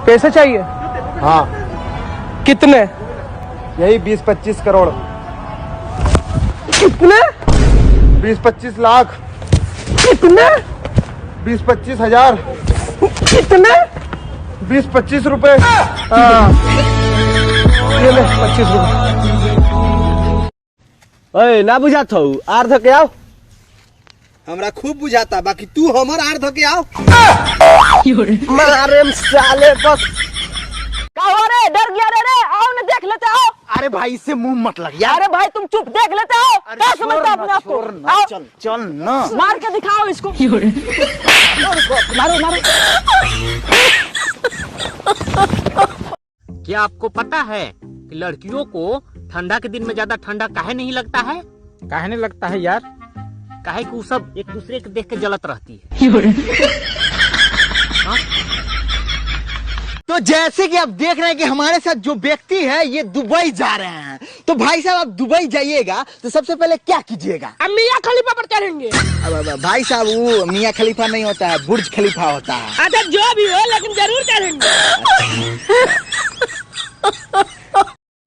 पैसे चाहिए? हाँ। कितने? यही 20-25 करोड़। कितने? 20-25 लाख। कितने? 20-25 हजार। कितने? 20-25 रुपए। हाँ, ये ले 25 रुपए। ओए ना बुझात हो आर धके आओ। हमरा खूब बुझाता, बाकी तू हमर आर धके आओ। मारे साले बस। क्या हो रे? डर गया रे? आओ ना देख लेते आओ। अरे भाई इससे मुंह मत लग यार। अरे भाई तुम चुप, देख लेते आओ। क्या समझते अपने आप को? आओ चल चल ना। मार के दिखाओ इसको। मारो मारो। क्या आपको पता है कि लड़कियों को ठंडा के दिन में ज्यादा ठंडा काहे नहीं लगता है? काहे नहीं लगता है यार? काहे कि वो सब एक दूसरे के देख के जलत रहती है। तो जैसे कि आप देख रहे हैं कि हमारे साथ जो व्यक्ति है ये दुबई जा रहे हैं, तो भाई साहब आप दुबई जाइएगा तो सबसे पहले क्या कीजिएगा? अब मियां खलीफा पर चढ़ेंगे। अब भाई साहब वो मियां खलीफा नहीं होता है, बुर्ज खलीफा होता है। अच्छा जो भी हो लेकिन जरूर चढ़ेंगे।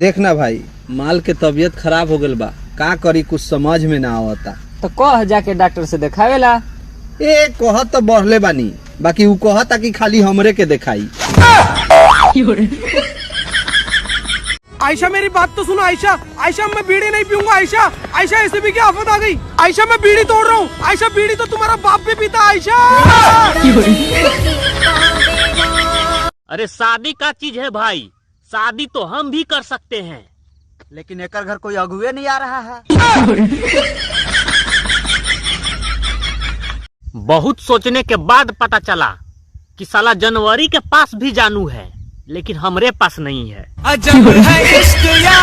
देखना भाई माल के तबीयत खराब हो गल बा, का करी कुछ समझ में ना आवता। तो कह जाके डॉक्टर से दिखावेला। ए कह तो बढ़ले बानी, बाकी ऊ कहता कि खाली हमरे के दिखाई। आयशा मेरी बात तो सुनो। आयशा, आयशा मैं बीड़ी नहीं पीऊंगा। आयशा, आयशा ऐसे भी क्या आफत आ गई? आयशा मैं बीड़ी तोड़ रहा हूँ। आयशा बीड़ी तो तुम्हारा बाप भी पीता। आयशा अरे शादी का चीज है भाई, शादी तो हम भी कर सकते हैं, लेकिन एकर घर कोई अगुए नहीं आ रहा है। बहुत सोचने के बाद पता चला कि साला जनवरी के पास भी जानू है, लेकिन हमरे पास नहीं है। अजब है इश्क या